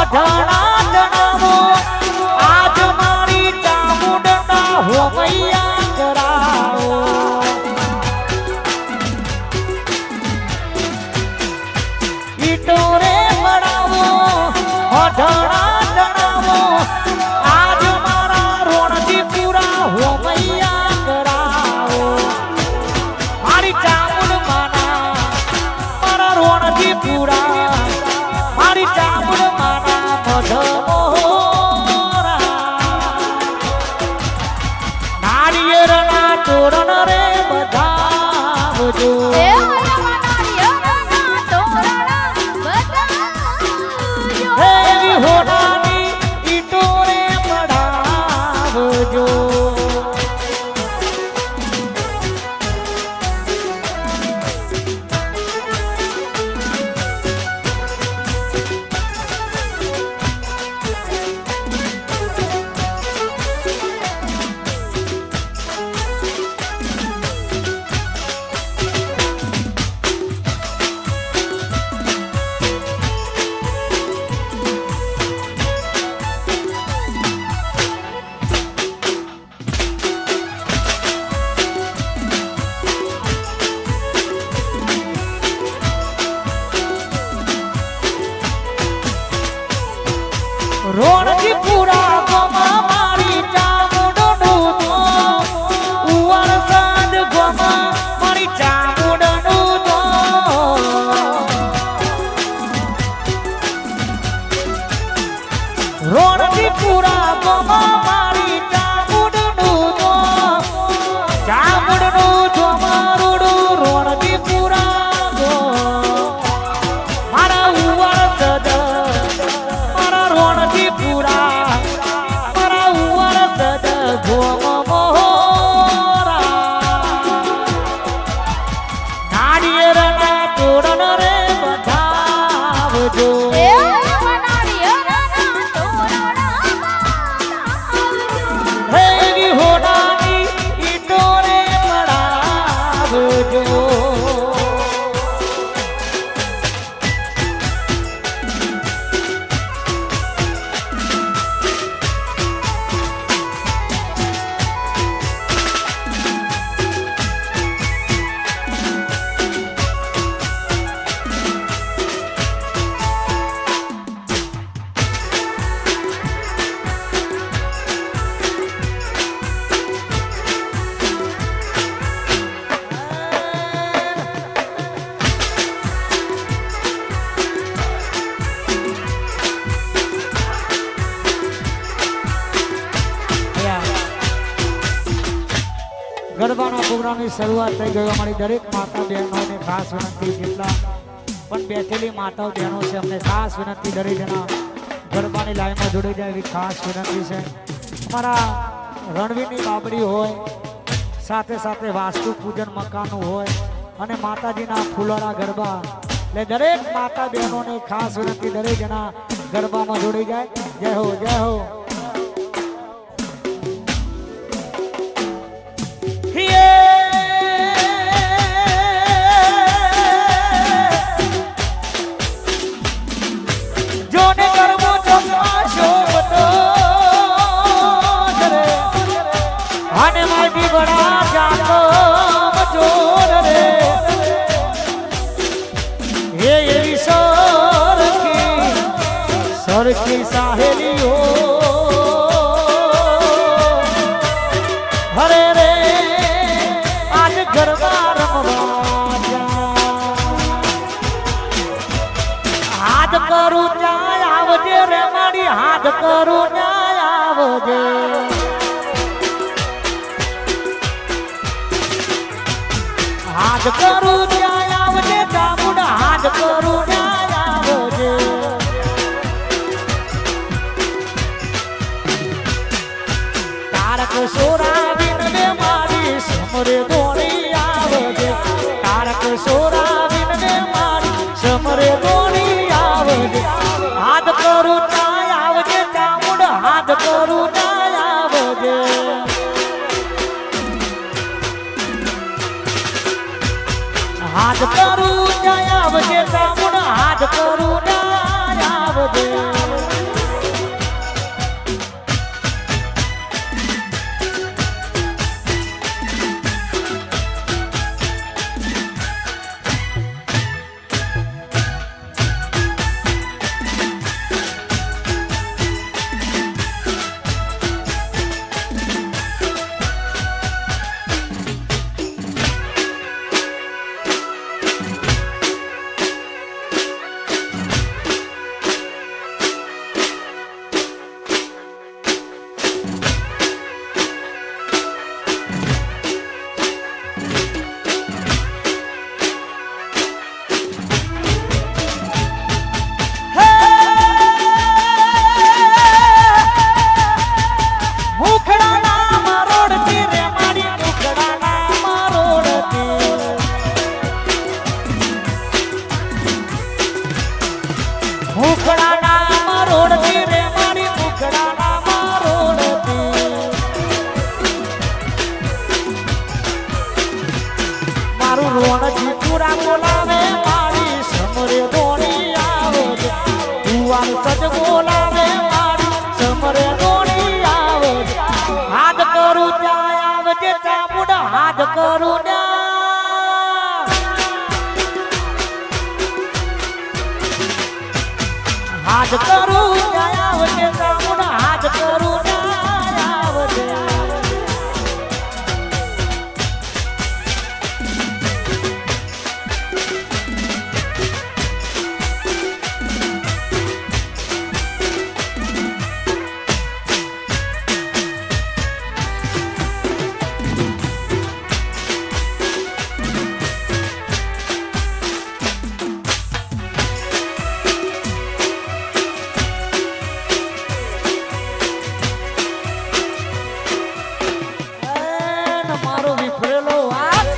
અઢળા જણાવો આજ મારી ચામુંડના હોમૈયા કરાવો ઈટો રે મળાવો અઢળા જણાવો આજ મારા રોણજી પૂરા હોમૈયા કરાવો મારી ચામુંડ માના મારા રોણજી પૂરા મારી ચામુંડ માના મધમોરા નાળિયેરના તોરણ રે બધાવજો એવી હોનાની ઈટો રે પડાવજો રોણજી પૂરા ગોમા મારી ચામુંડનું તો ઉવર સાંજ ગોમા મારી ચામુંડનું તો રોણજી પૂરા ગોમા મારી ચામુંડનું તો ચામુંડનું તો મારું રોણજી પૂરા ગો મારા ઉવર સદ રોણજી પૂરા મારા ઉવર સદ ગોમ મોરા નાળિયેરના તોરણ રે બધાવજો એવી હોનાની ઈટો રે પડાવજો ગરબાના પ્રોગ્રામની શરૂઆત થઈ ગઈ અમારી દરેક માતા બહેનોને ખાસ વિનંતી જેટલા પણ બેઠેલી માતાઓ બહેનો છે અમને ખાસ વિનંતી દરેક જણા ગરબાની લાઈનમાં જોડાઈ જાય એવી ખાસ વિનંતી છે અમારા રણવીરની બાબડી હોય સાથે સાથે વાસ્તુ પૂજન મકાનનું હોય અને માતાજીના ફૂલોના ગરબા એટલે દરેક માતા બહેનોને ખાસ વિનંતી દરેક જણા ગરબામાં જોડાઈ જાય જય હો જય હો અને મારી બડા જાતો જોર રે હે એવી સરખી સાહેલીઓ હરે રે આજ ગરબા રમવા હાથ કરું ન્યાય આવજે રે મારી હાથ કરું ન્યાય આવજે હાથ કરું ન્યાય આવજે ચામુંડ હાથ કરું ન્યાય આવજે તારક સોરા વિનવે મારી સમરે દોડી આવજે તારક સોરા વિનવે મારી સમરે દોડી આવજે હાથ કરું ન્યાય આવજે ચામુંડ હાથ કરું ન્યાય આવજે હાથ કરું ન્યાય આવજે ચામુંડ હાથ કરું ન્યાય આવજે કુવાર સજ બોલાવે મારી સમરે દોડી આવે હાથ કરું ત્યાં આવજે ચામુંડ હાથ કરું ત્યાં હાથ કરું ત્યાં આવજે ચામુંડ હાથ કરું ત્યાં આવજે મારો વિફરેલો વાત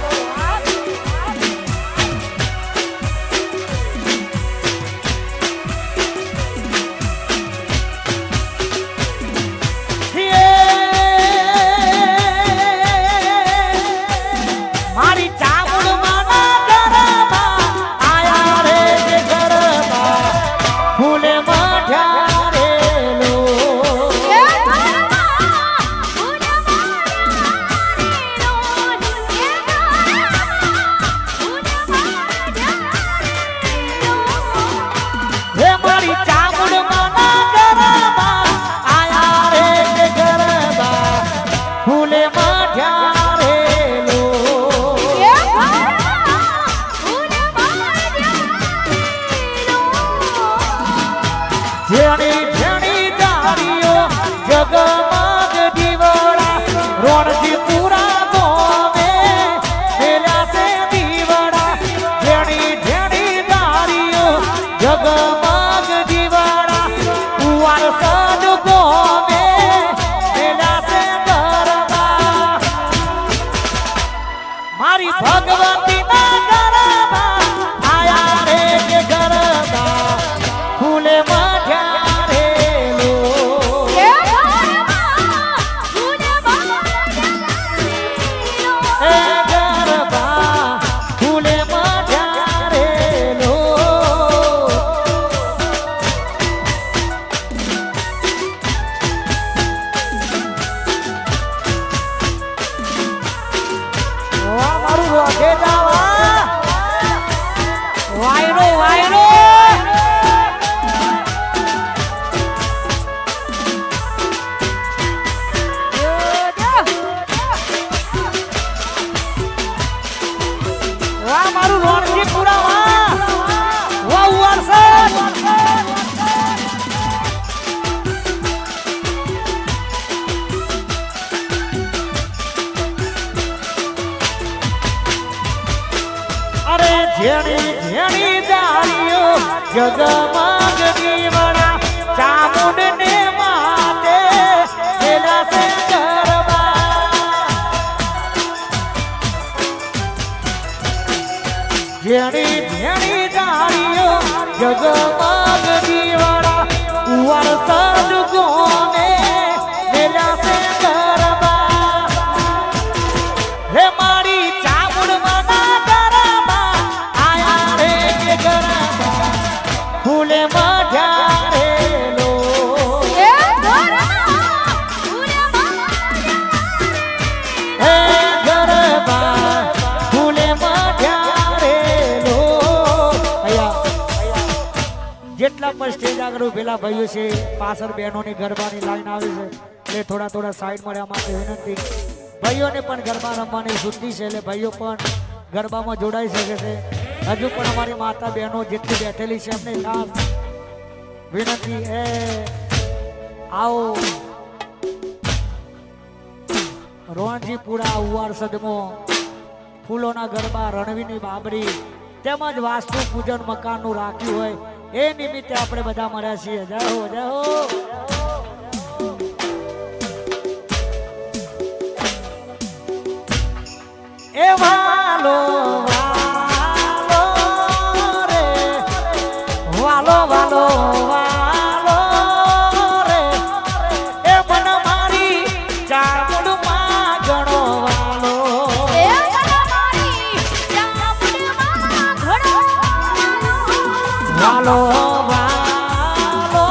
મારી ચામુંડ માના ગરબા આયા રે જે ગરબા ફૂલે મઢ્યા રે લો હે મારી ચામુંડ માના ગરબા આયા રે જે ગરબા ફૂલે મઢ્યા રે લો જેણી જેણી દારીઓ જગમગ દીવડા રોણજી પૂરા ગોમે પેલા છે દીવડા જેણી જેણી દારીઓ જગમગ દીવડા કુવાર સજ ગોમે પેલા છે ગરબા મારી ભગવતી ના ગરબા આયા રે કે ગરબા ફૂલે મઢ્યા રે લો એ ગરબા ફૂલે મઢ્યા રે લો વાહ મારું રોગે જાવા વાયરો વાયરો વાહ મારું રોણજી પૂરા વાહ વાહ ઉવારસદ અરે જેણી જેણી દારીઓ જગમગ દીવડા ચામુંડ ને માતે પેલા છે ગરબા જેણી જેણી દારીઓ જગમગ દીવડા કુવાર સજ ગોમે પેલા છે ગરબા હે મારી ચામુંડ માના ગરબા આયા રે કે ગરબા ફૂલે મઢ્યા રે લો હે ગરબા ફૂલે મઢ્યા રે લો જેટલા પણ સ્ટેજ આગળ ઉભેલા ભાઈઓ છે પાછળ બહેનોની ગરબાની લાઈન આવે છે એટલે થોડા થોડા સાઈડ મળ્યા માટે વિનંતી ભાઈઓને પણ ગરબા રમવાની શુદ્ધિ છે એટલે ભાઈઓ પણ ગરબામાં જોડાઈ શકે છે હજુ પણ અમારી માતા બહેનો જેટલી બેઠેલી છે એમને ખાસ વિનંતી એ આવો રોણજી પૂરા ઉવાર સદમો ફૂલોના ગરબા રણવીની બાબરી તેમજ વાસ્તુ પૂજન મકાનનું રાખ્યું હોય એ નિમિત્તે આપણે બધા મળ્યા છીએ જય હો જય હો એ વાલો વાલો રે વાલો વાલો વાલો રે એ મન મારી ચામુંડ માં ગણો વાલો એ મન મારી ચામુંડ માં ગણો વાલો વાલો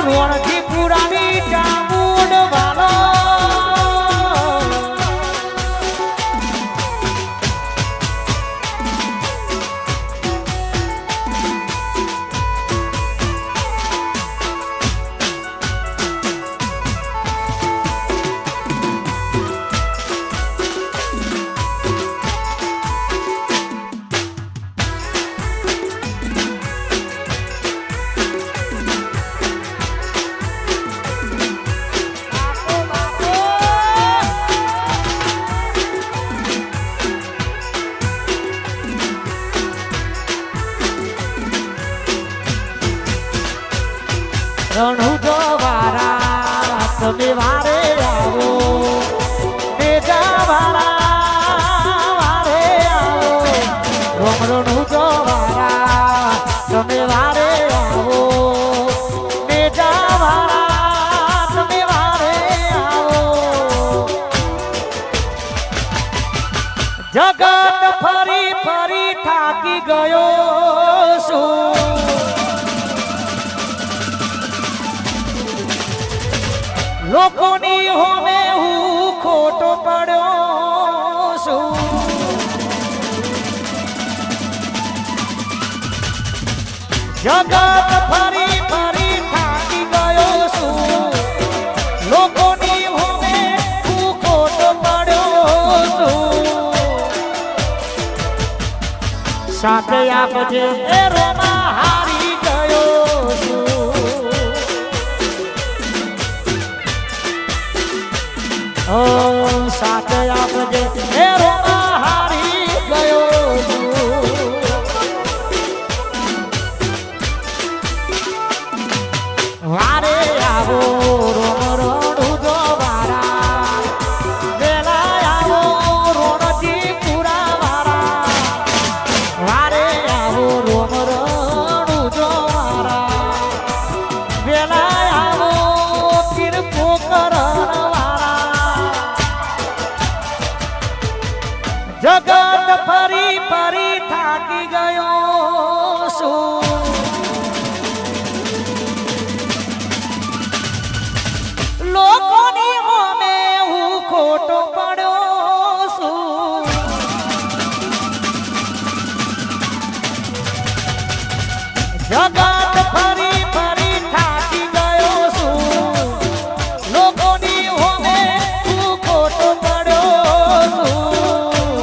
રોણથી પુરાની ચામુંડ વાલો રણુજો વારા તમે વારે આવો બેજા વારા વારે આવો રણુજો વારા તમે વારે આવો બેજા વારા તમે વારે આવો જગત ફરી ફરી થાકી ગયો છું લોકોની હોમે હું ખોટો પડ્યો છું જગત ફરી ફરી થાકી ગયો છું લોકોની હોમે હું ખોટો પડ્યો છું સાથે આપજે એ રોમા હારી ગયો છું ઓ સાથે આપજે એ રોમા હારી ગયો છું વારે આવો રોમ રણુજો વારા વેલા આવો રોણજી પુરા વારા વારે આવો રોમ રણુજો વારા વેલા આવો પીર પોકરણ જગત ફરી ફરી થાકી ગયો છું લોકોની હોમે હું ખોટો પડ્યો છું જગત ફરી ફરી થાકી ગયો છું લોકોની હોમે હું ખોટો પડ્યો છું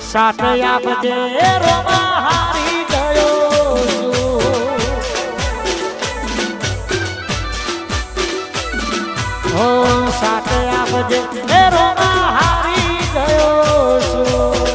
સાથે આપજે રોમા હારી ગયો છું ઓ સાથે આપજે રોમા હારી ગયો છું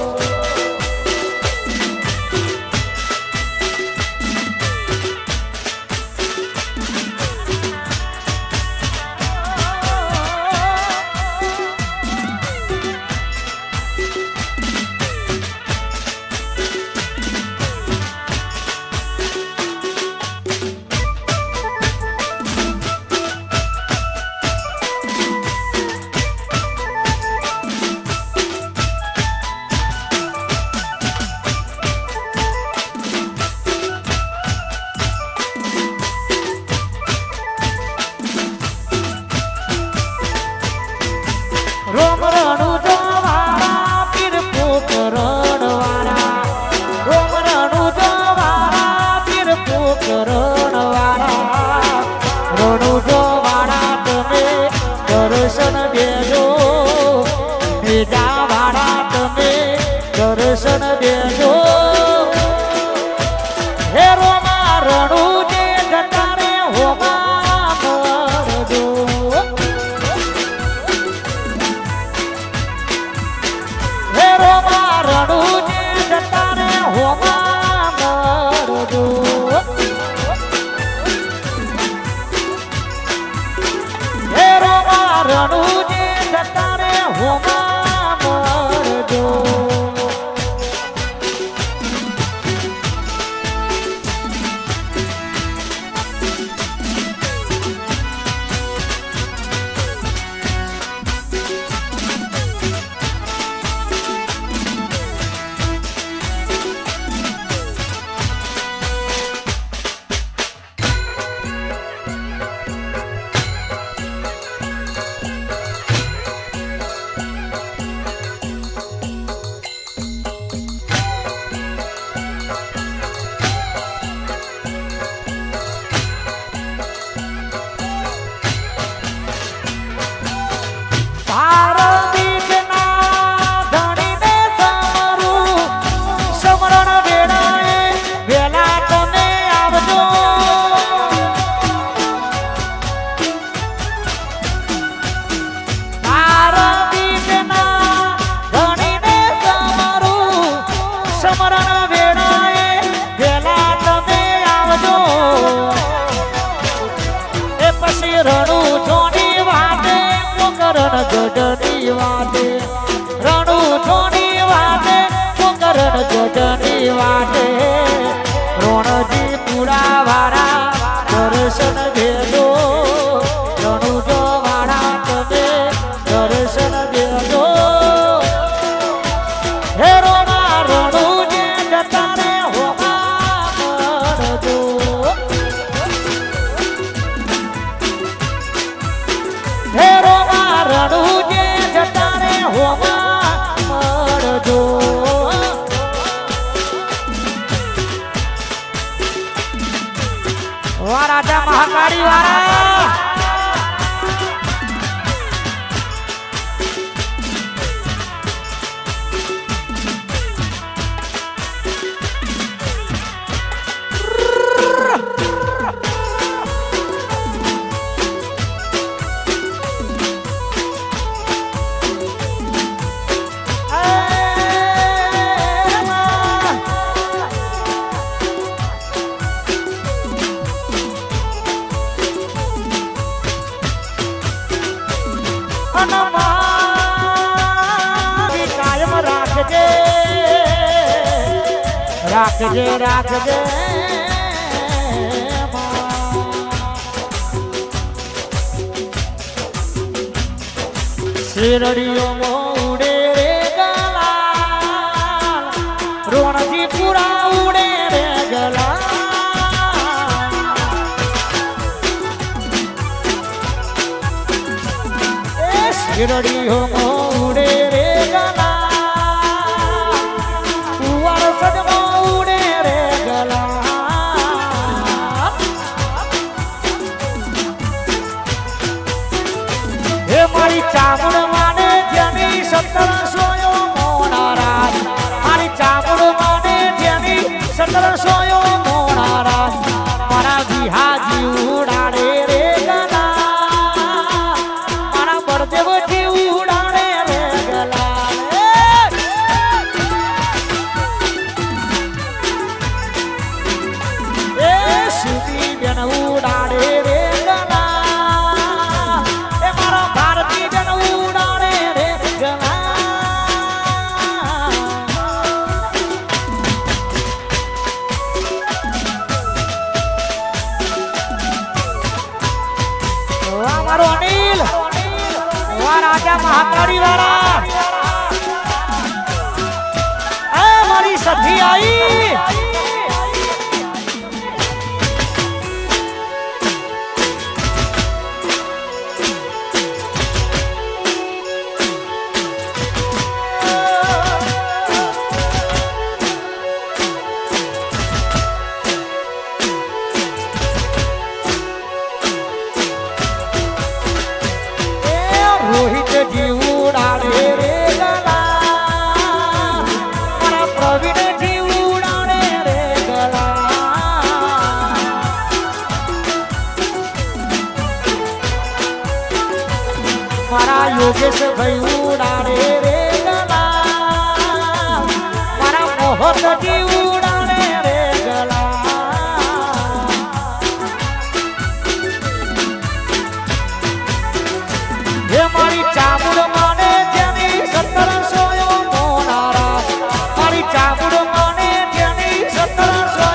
વાહ રાજા મહાકાળી વાળા રાખજે રાખજે શેરડીઓ ઉડે રે ગલા રોણજી પૂરા ઉડે રે ગલા શેરડીઓ ઉડે રે ગલા કુંવર સજનો મારી ચામુડ માને જેની 1700 મોનારાજ મારી ચામુડ માને જેની 1700 મોનારાજ મારા વિહાજી ઉડાડે રે ગલા મારા બળદેવજી ઉડાડે રે ગલા એ સુતી બેન ઉડાડે રે અનિલ રાજા મહાકાળી વાળા મારી સખી આઈ રોહિત જીવડાડે રે ગલા મારા પ્રવીણ જીવડાડે રે ગલા મારા યોગેશ ભાઈ ઉડાડે રે ગલા મારા મોહક જીવડાડે રે ગલા હે મારી ચામુડ માને જેની 1700 મોનારા મારી ચામુડ માને જેની 1700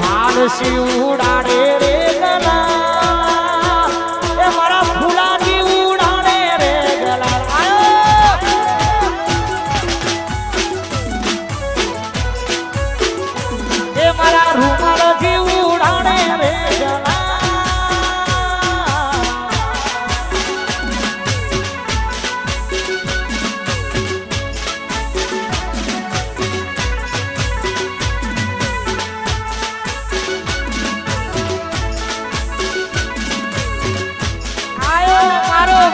માનસી ઉડાડે રે ગલા એ મારા ફૂલાજી ઉડાડે રે ગલા એ મારા રૂમાલજી ઉડાડે રે ગલા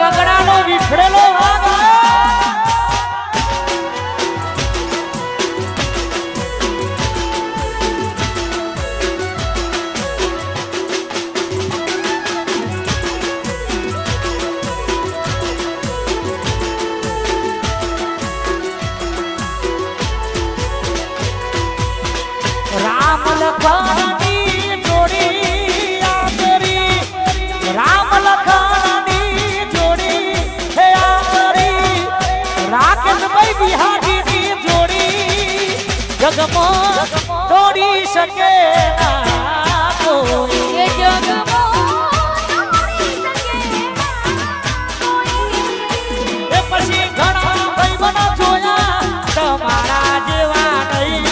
વગડાનો વિખરેલો ભાગ રામ લખનની જોડી આદરી રામ લખનની જોડી હે આદરી રાકેશ ભાઈ બિહારીની જોડી જગમાં તોડી શકે ના કોઈ એ જગમાં એ પછી ઘણા ભાઈ બના જોયા તમારા જેવા નહીં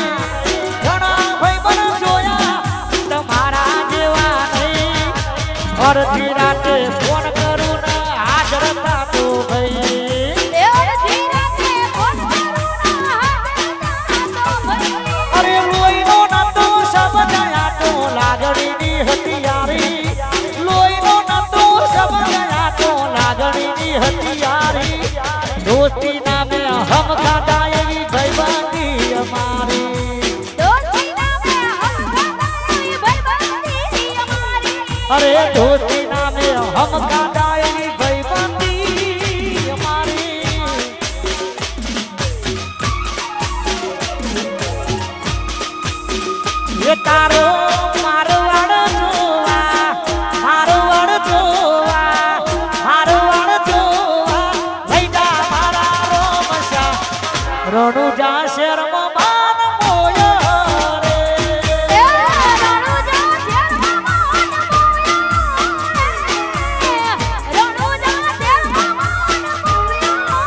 અડધી રાતે ફોન કરું ને હાજર થાતો ભાઈ અરે રોઈનો નતો સમજાયા તો दोस्ती नामे हम खादा एवी भाईबंदी हमारी दोस्ती नामे हम खादा एवी भाईबंदी हमारी अरे दोस्ती नामे हम खादा एवी भाईबंदी हमारी ये तारो मारवाड़ जोवा मारवाड़ जोवा मारवाड़ जोवा लई जा मारा रोमशा रણુજા શહેરમાં માન મોયો રે એ રણુજા શેરમાં માન મોયો રણુજા શેરમાં માન મોયો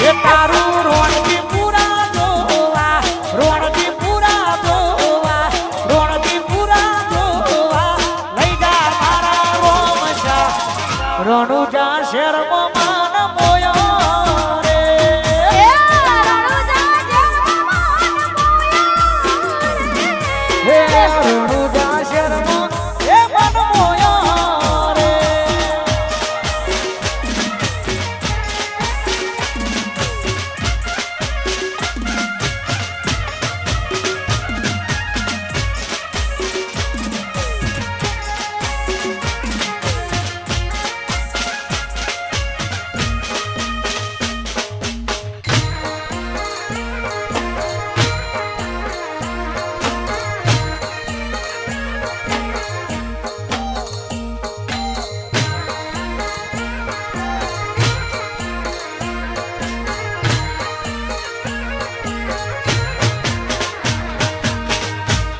એ તારું રોણકી પૂરા જોવા રોણકી પૂરા જોવા રોણકી પૂરા જોવા લઈ જા મારા રોમશા રણુજા શહેરમાં માન મોયો રે એ રણુજા શેરમાં માન હે મોયો રણુજા શહેરમાં એ મન મોયો રે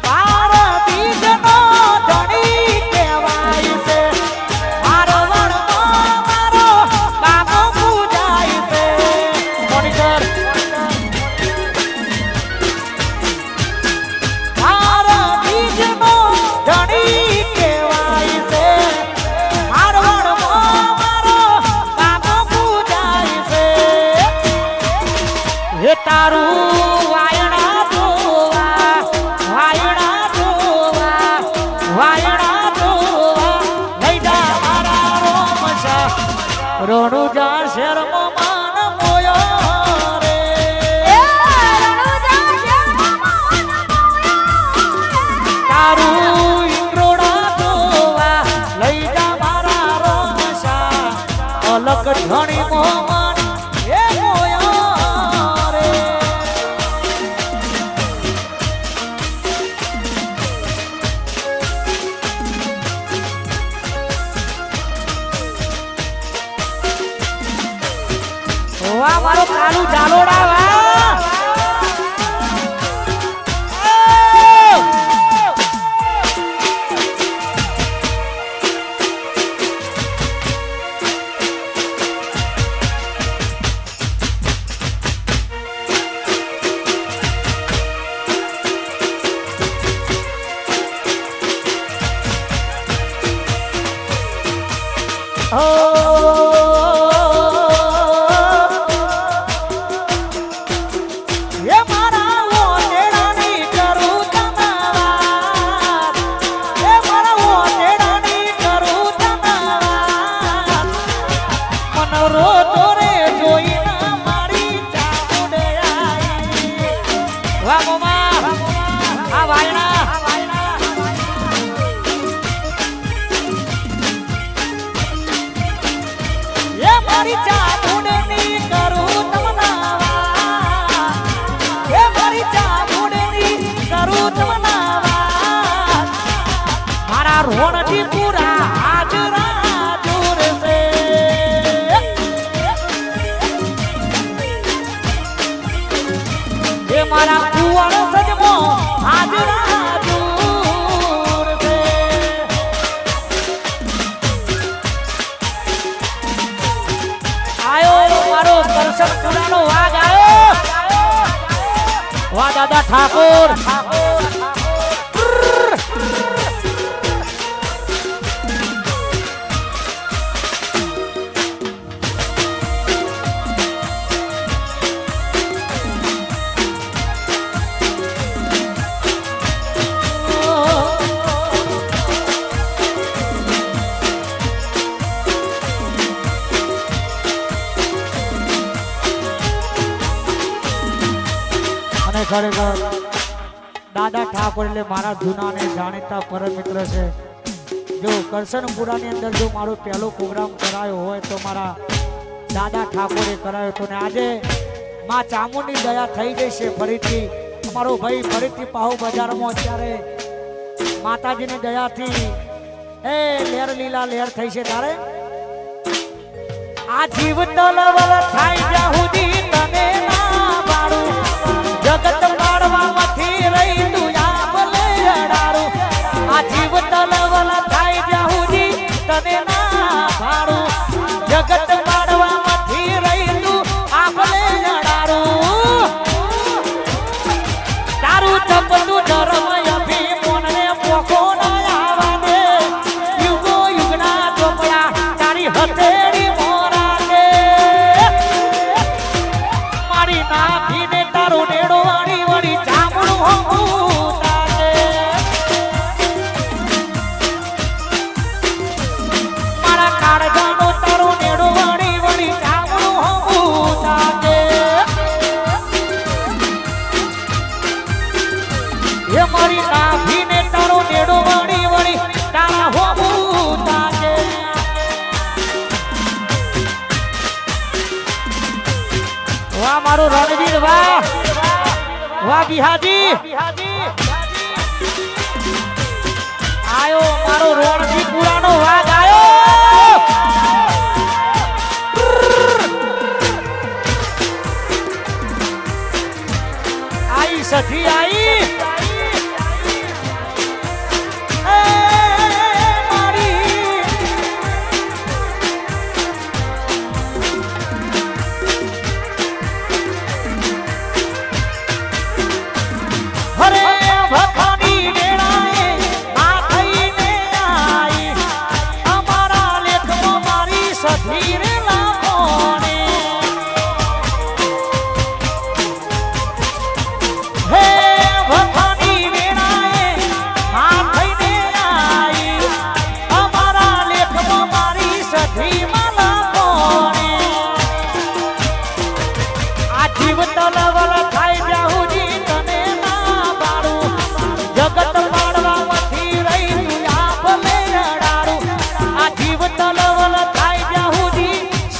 પારતીજનો ધણી કહેવાય છે મારવાડમાં મારો બાપો પૂજાય છે મોનિટર પારતીજનો ધણી કહેવાય છે મારવાડમાં મારો બાપો પૂજાય છે હે તારું વાયણા જોવા વાયણા જોવા વાયણા જોવા લઈ જા મારા રોમશા રણુજા શહેરમાં માન મોયો રે એ રણુજા શેરમાં માન મોયો તારું ઇન્દ્રોડા જોવા લઈ જા મારા રોમશા અલગ ધણી મોહન એ મોયો રે વાહ મારો કાલુ જાલોડા વાહ એ મારા ઓટેડાની કરું તમાર એ મારા ઓટેડાની કરું તમાર મન રોતો રે જોઈને મારી ચામુંડે આઈ વાહ મોમા આ વાયણા એ મારી ચામુંડની કરું તમનાવા એ મારી ચામુંડની કરું તમનાવા મારા રોણથી પૂરા હાજરા જોરસે એ મારા કુંવર સજમો હાજરા જોરસે આયો મારો કરશન પુરાનો વાઘ આયો વાહ દાદા ઠાકોર ખરેખર દાદા ઠાકોર એટલે મારા જૂના અને જાણીતા પરમ મિત્ર છે. જો કરશનપુરાની અંદર જો મારો પહેલો પ્રોગ્રામ કરાયો હોય તો મારા દાદા ઠાકોરે કરાયો હતો. ને આજે માં ચામુંડની દયા થઈ ગઈ છે ફરીથી અમારો ભાઈ ફરીથી પાહુ બજારમાં અત્યારે માતાજીની દયાથી એ લેર લીલા લેર થઈ છે. તારે આ જીવ તલવલ થાય જ્યાં સુધી તને ના પાડું જગત પાડવામાંથી રહી તું આંબલે અડાડું. આ જીવ તલવલ થાય જ્યાં સુધી તને ના પાડું જગત પાડવામાંથી રહી તું આંબલે અડાડું. તારું તપતું ધર્મ અભિમોનને પોખો ના આવા દે યુગો યુગના ચોપડા તારી હથેળી નાખીને તારું નેડો વાળી વળી ચામડું હોવું તારે. મારા કાળજાનો તારું નેડો વાળી વળી ચામડું હોવું તારે. એ મારી નાખીને તારું નેડો વાળી વળી તારા હોવું તારે. વાહ મારો રણવીર વાહ વાહ બિહાજી આયો મારો રણજી પુરાનો વાઘ આયો. આઈ સખી આઈ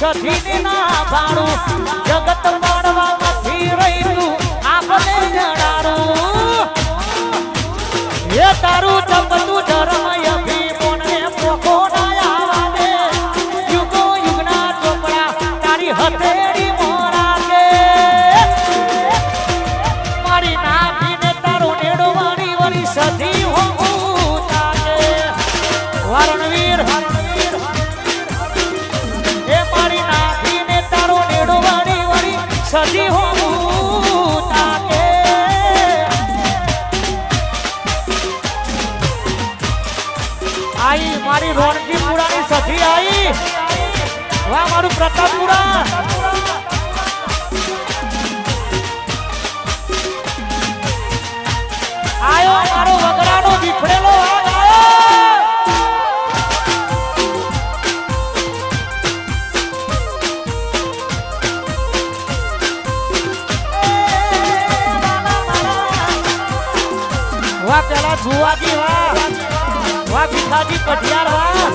સધીને ના પાડું જગત પાડવામાંથી રહી તું આપણે જણાડું. એ તારું તપતું ધર્મ અભિમોનને પોખો ના આવા દે યુગો યુગના ચોપડા તારી હથેળી મોરા દે. મારી નાખીને તારું નેડો વાળી વળી સધી હોવું તારે. વારણવીર સજી હોવું તાકે. આઈ મારી રોણજી પુરાની સજી આઈ. વાહ મારું પ્રતાપપુરા આયો મારો વગડાનો વિફળેલો વાઘ આયો. વાહ પેલા ભુવાજી વાહ વાહ ભીખાજી પટિયાર વાહ.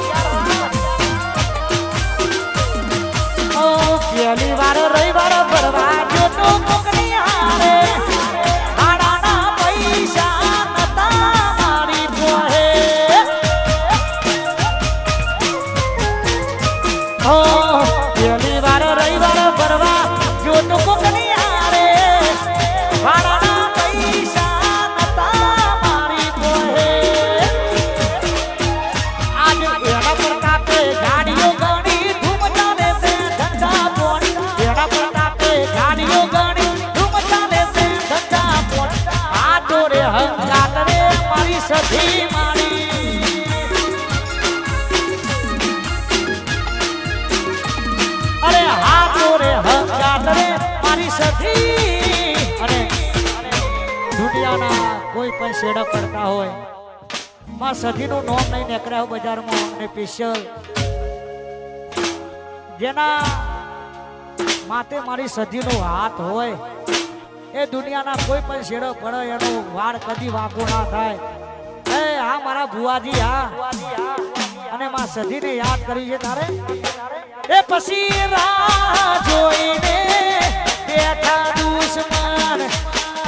ઓ પહેલી વાર રવિવાર ભરવા જો તો કોકની હારે આડાના પૈસા નતા મારી જોહે. ઓ પહેલી વાર રવિવાર ભરવા જો તો કોકની હારે આડાના પૈસા ગાડીઓ ગણી ધૂમ ચાલે છે ધંધા પોણી. એના પ્રતાપે ગાડીઓ ગણી ધૂમ ચાલે છે ધંધા પોણી. આ તોરે હંગાત રે મારી સધી મારી. અરે હા તોરે હંગાત રે મારી સધી. અને દુનિયાના કોઈ પણ શેડા પડતા હોય માં સધીનું નામ નહીં નીકળ્યા બજારમાં અને સ્પેશિયલ જેના માથે મારી સધીનો હાથ હોય એ દુનિયાના કોઈ પણ શેડો પડે એનો વાળ કદી વાંકો ના થાય. એ આ મારા ભુવાજી હા અને માં સધીને યાદ કરી છે તારે. એ પછી રાહ જોઈને બેઠા દુશ્મન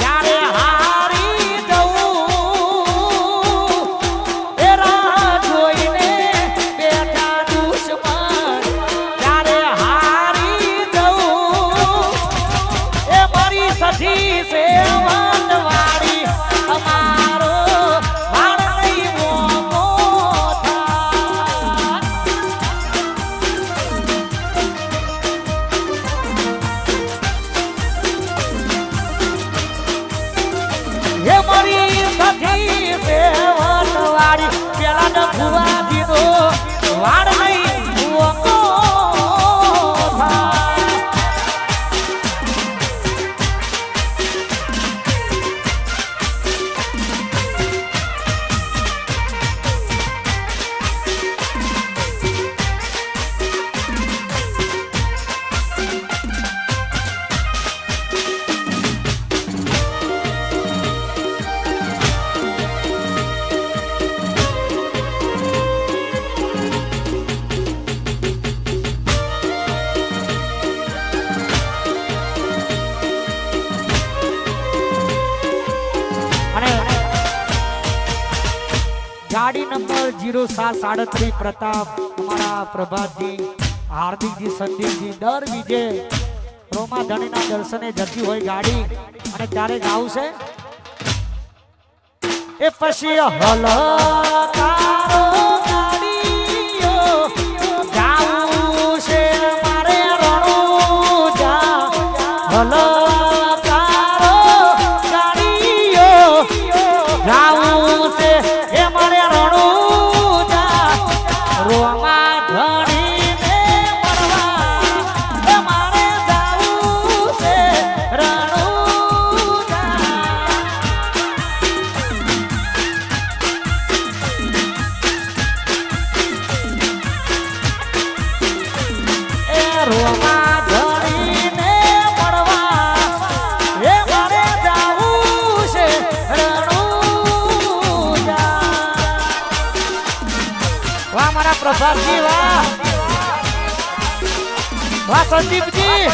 ત્યારે હારી જવું. એ રાહ જોઈને બેઠા દુશ્મન ત્યારે હારી જવું. એ મારી સધી સેવન વાળી અમારો વાળ નહીં મોકો થાય. હે મારી સધી સેવન વાળી પેલા ન ભુવાજી નો વાળ નહીં મોકો થાય. અને ગાડી નંબર 0737 પ્રતાપ અમારા પ્રભાતજી હાર્દિકજી સંદીપજી દર વિજે રોમા ધણીના દર્શને જતી હોય ગાડી અને ત્યારે જ આવશે. એ પછી હલકારો ગાડીઓ જાવું છે મારે રણુજા. હલકારો ગાડીઓ જાવું છે એ મારે રણુજા. રોમા ધણીને મળવા એ મારે જાવું છે રણુજા. એ રોમા ધણીને મળવા એ મારે જાવું છે રણુજા. વાહ મારા પ્રભાતજી વાહ વાહ સંદીપજી.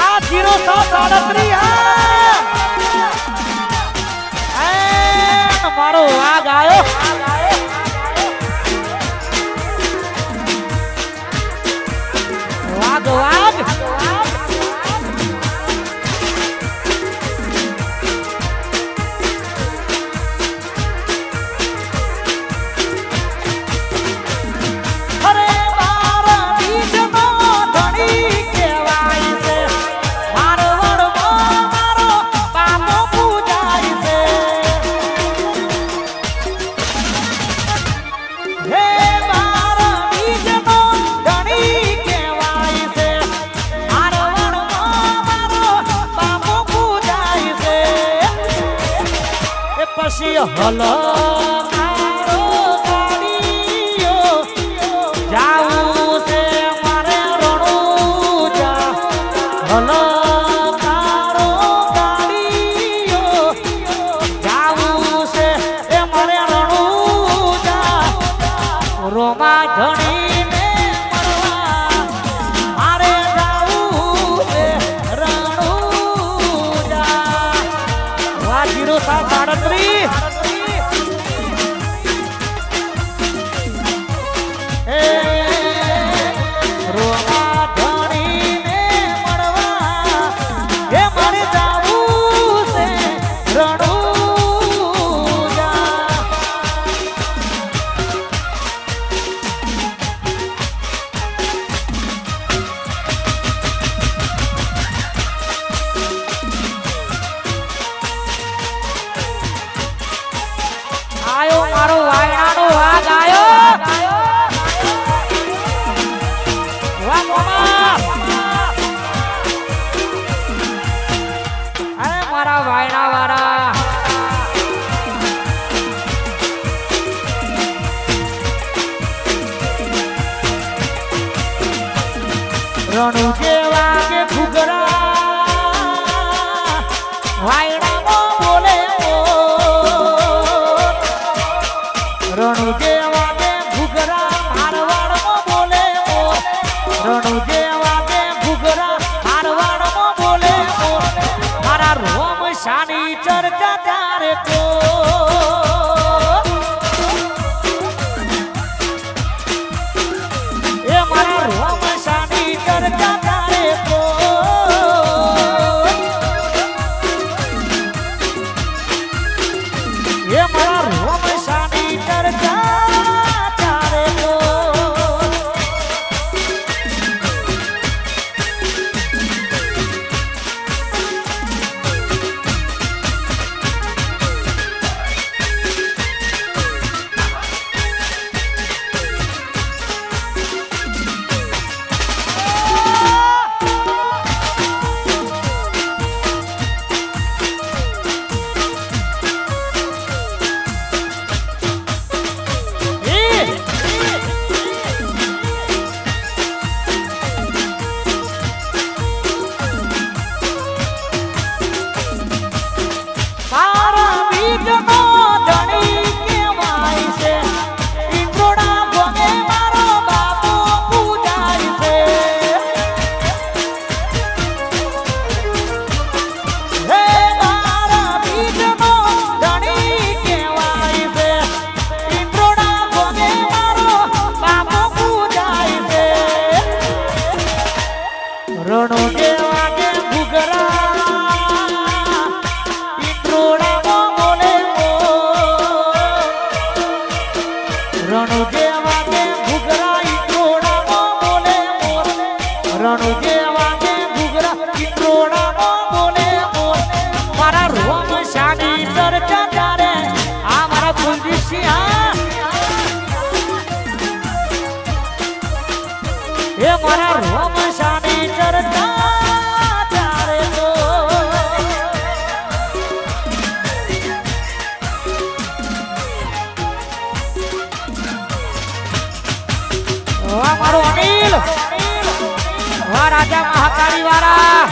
આ 0737 મારો વાઘ આવ્યો. વાઘ વાઘ અરે મારા બીજનો ધણી કહેવાય છે. મારવાડમાં મારો બાપો પૂજાય છે. હે મારા બીજનો ધણી કહેવાય છે. મારવાડમાં મારો બાપો પૂજાય છે. એ પછી હલકારો ગાડીઓ જાવું છે મારે રણુજા. હલકારો ગાડીઓ જાવું છે એ મારે રણુજા. રોમા ધણીને મળવા મારે જાવું છે રણુજા. વાહ 0737 એ રોમા ધણીને મળવા એ મારે જાવું છે રણુજા. રણુ જેવા કે ઘૂઘરા વાયડામાં બોલે મોર. રણુ જેવા કે ઘૂઘરા મારવાડમાં બોલે મોર. રણુ જેવા કે ઘૂઘરા મારવાડમાં બોલે મોર. મારા રોમ શાની ચર્ચા તારે કો એ મારા રોમ શાની ચર્ચા તારે કો એ મારા રોમ શાની ચર્ચા તારે કો રણો જેવા કે ઘૂઘરા ઈંટ્રોડામાં બોલે મોર. રણો જેવા કે ઘૂઘરા ઈંટ્રોડામાં બોલે મોર. રણો જેવા કે ઘૂઘરા ઈંટ્રોડામાં બોલે મોર. મારા રોમ શાની ચર્ચા તારે આ મારા કુલદીપસિંહ એ મારા રોમ શાની ચર્ચા તારે તો વાહ મારો અનિલ વાહ રાજા મહાકાળી વાળા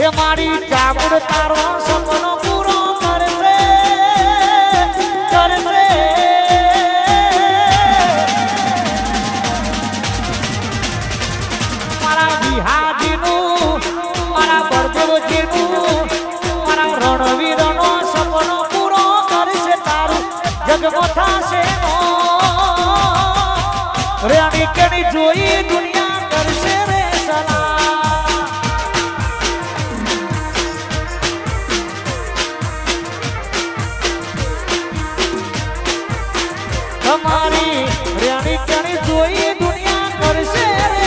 એ મારી ચામુડ તારો સપનો પૂરો કરશે કરશે. મારા બિહાજીનું મારા બળદેવજીનું મારા રણવીરનો સપનો પૂરો કરશે તારું જગમાં થશે રેણી કેણી જોઈ દુનિયા કરશે રે સલાહ. તમારી રેણી કેણી જોઈ દુનિયા કરશે રે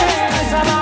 સલાહ.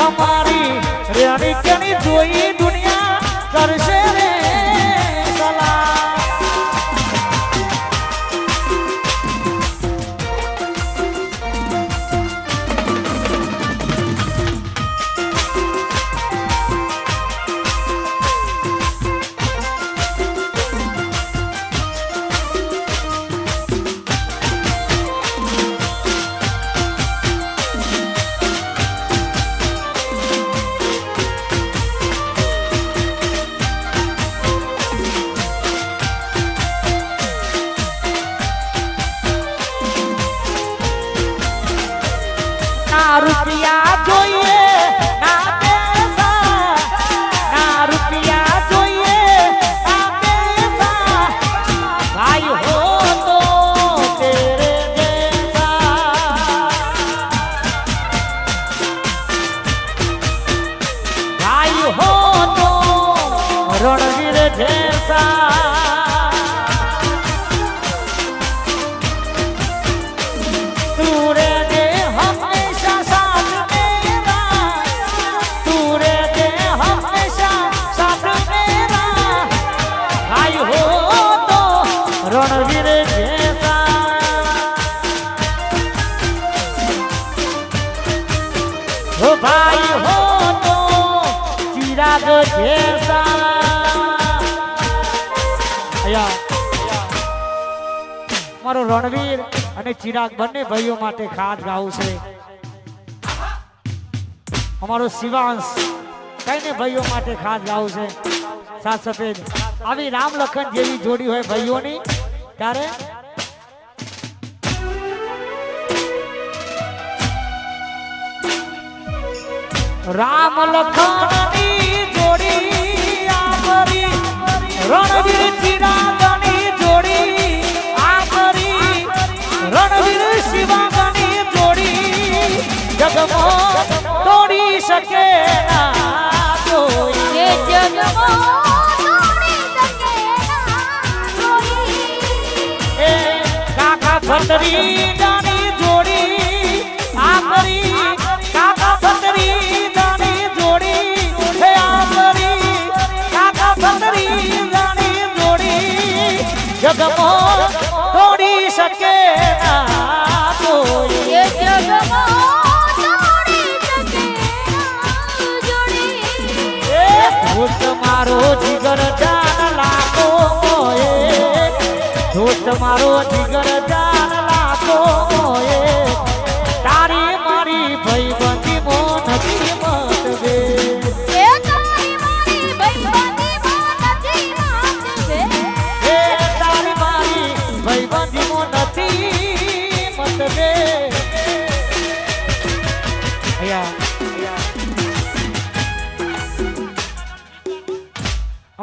અમારી રેણી કેણી જોઈ દુનિયા કરશે રે સલાહ. ના રૂપિયા જોઈએ ના પૈસા, ના રૂપિયા જોઈએ ના પૈસા, ભાઈ હો તો તેરે જૈસા, ભાઈ હો તો રણવીર જૈસા. રણવીર હો ભાઈ હો તો ચિરાગ જેસા. મારો રણવીર અને ચિરાગ બંને ભાઈઓ માટે ખાસ ગાવું છે. અમારો શિવાંશ કઈને ભાઈઓ માટે ખાસ ગાવું છે. સાત સફેદ આવી રામ લખન જેવી જોડી હોય ભાઈઓની ત્યારે રામ લખનની જોડી આપરી, રણવીર ચિરાગની જોડી આપરી, રણવીર શિવાંગની જોડી જગમાં તોડી શકે ના કોઈ. એ જગમાં તોડી શકે ના કોઈ. એ કાકા ભંડરી દાની જોડી આપરી, કાકા ભંડરી દાની જોડી હે આપરી, કાકા ભંડરી દાની જોડી જગમાં તોડી શકે ના કોઈ. એ જગમાં તોડી શકે ના જોડી. એ ધૂત મારો જીગર જાન લાખો મોએ, ધૂત મારો જીગર જાન લાખો મોએ, તારી મારી ભાઈબંધી મો નથી મતભે. એ તારી મારી ભાઈબંધીમાં નથી મતભેદ. એ તારી મારી ભાઈબંધી મો નથી મતભે.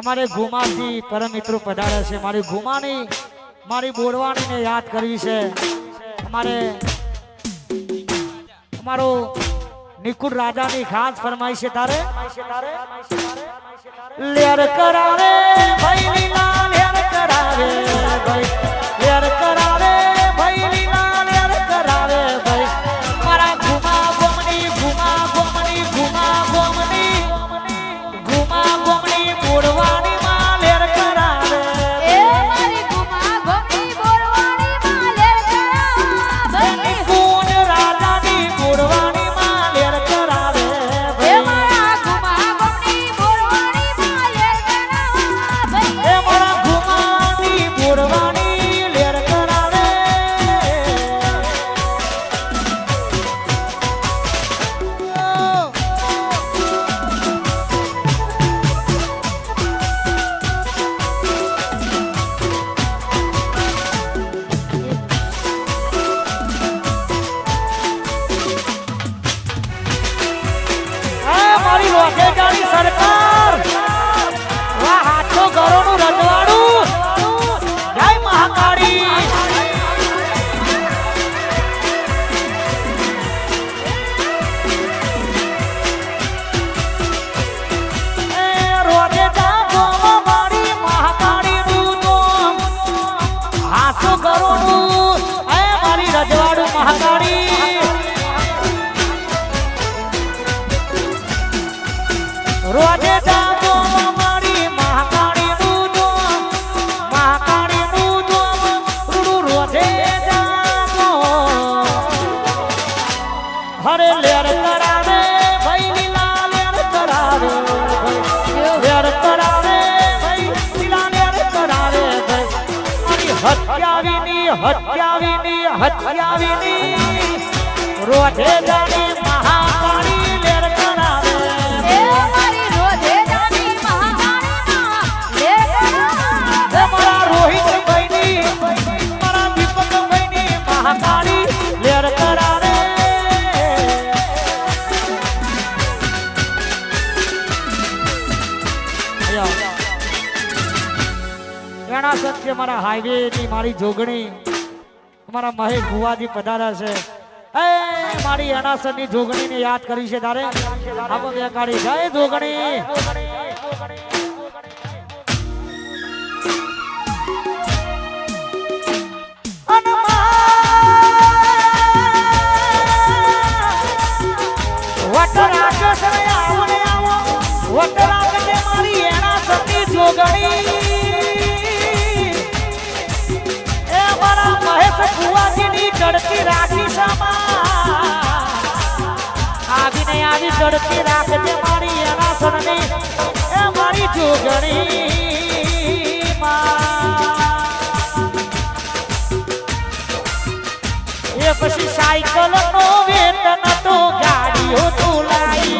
અમારે ગુમાજી પરમ મિત્રો પધાર્યા છે. મારી ગુમાની મારી બોરવાણીને યાદ કરવી છે. અમારો નિકુળ રાજાની ખાસ ફરમાઈશ છે. તારે લેર કરાવે ભાઈ લીલા, લેર કરાવે ભાઈ, લેર કરાવે ભાઈ લીલા, લેર કરાવે ભાઈ. મારા ગુમા ગોમની, ગુમા ગોમની, ગુમા ગોમની, ગુમા ગોમની બોરવાણી માં લેર કરાવે. એ મારી ગુમા ગોમની બોરવાણીમાં લેર કરાવે. નિકુળ રાજાની બોરવાણી માં લેર કરાવે. એ મારા ગુમા ગોમની બોરવાણીમાં લેર કરાવે. એ મારા ગુમાની બોરવાણી લેર કરાવે. મારી રોકેટાની સરકાર, વાહ હાથો ઘરોનું રજવાડું, જય મહાકાળી. એ રોકેટા ગોવા મારી મહાકાળીનું નામ, હાથો ઘરોનું એ મારી રજવાડું મહાકાળી. હરે લેર કરાવે ભાઈ લીલા લેર કરાવે લેર કરાવે ભાઈ લીલા લેર કરાવે ભાઈ હત્યાવીની રોધે જાની મહાકાળી લેર કરાવે એ મારી રોધે જાની મહાકાળીમાં લેર કરાવે મારા રોહિત ભાઈની મારા દીપક ભાઈની મહાકાળી લેર કરાવે ઘણા સત્ય મારા હાઈવે ની મારી જોગણી મારા મહેશ ભુવાજી પધાર્યા છે એ મારી અનાસર ની જોગણી ને યાદ કરી છે તારે આપો બે કાઢી જય જોગણી ચડતી રાખી આવીને આવી ચડતી રાખજે મારી એના સરની એ મારી જોગણી એ પછી સાયકલ નો વેતન તો ગાડીઓ તું લાઈ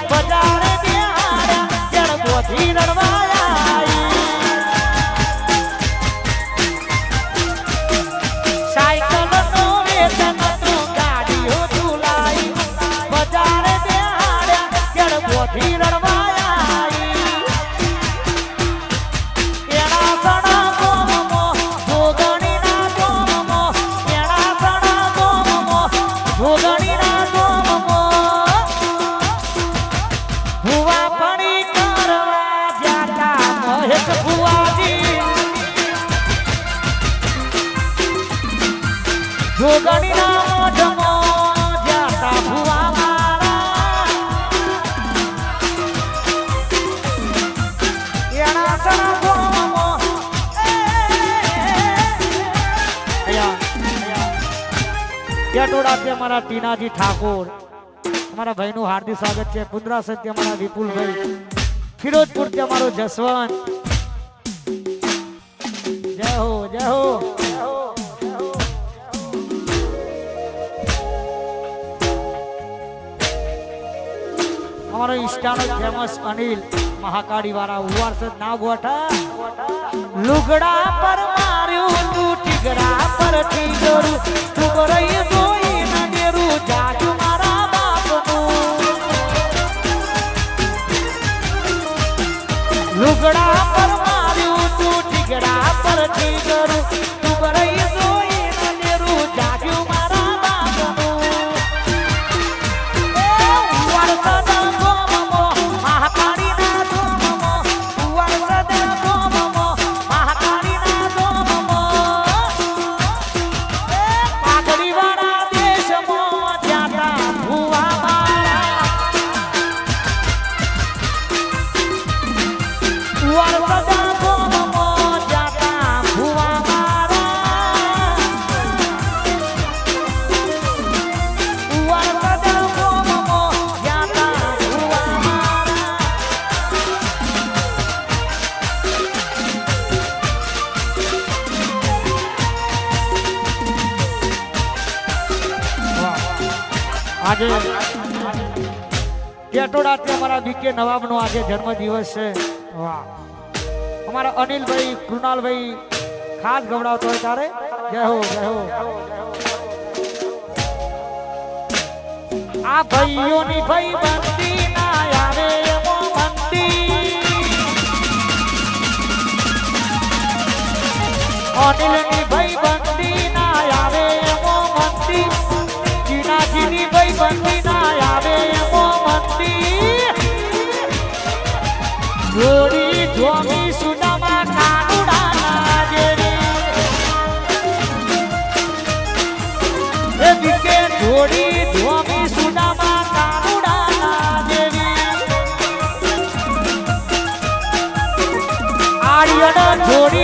બજારે બેહાડ્યા જણ બોધી રડવાયા મારા ટીનાજી ઠાકોર અમારા ભાઈ નું હાર્દિક સ્વાગત છે પુંદરા સત્ય અમારા વિપુલભાઈ ફિરોજપુર થી અમારો જસવંત જય હો જય હો અમારો ઇન્સ્ટાનો ફેમસ અનિલ મહાકાળી વાળા ઉવારસદ ના ગોઠા લુગડા પર માર્યું તું ઠીગડા પર ઠીગરું તું રહી જોઈ જાજુ મારા બાપનું લુગડા પર માર્યું તું ઠીગડા પર ઠીગરું તું રહી જોઈ નનેરું જાજુ મારા બાપનું વરસદ ગોમમો મહાકાળીના ગોમમો વરસદ ગોમમો મહાકાળીના ગોમમો પાઘડી વાળા દેશમાં આજે કેટોડા થી અમારા બીકે નવાબ નો આજે જન્મ દિવસ છે વાહ અમારા અનિલભાઈ કૃણાલભાઈ ખાસ ગવડાવતો હોય તારે જય હો આ ભાઈઓની ભાઈ બંદી ના આવે એમો બંદી અનિલની ભાઈ બંદી ના આવે એમો બંદી જીનાજીની ભાઈ બંદી ના આવે એમો બંદી જોડી જોમી સુનામાં કાનુડા ના જેવી એ બીકે જોડી જોમી સુનામાં કાનુડા ના જેવી આર્યન જોડી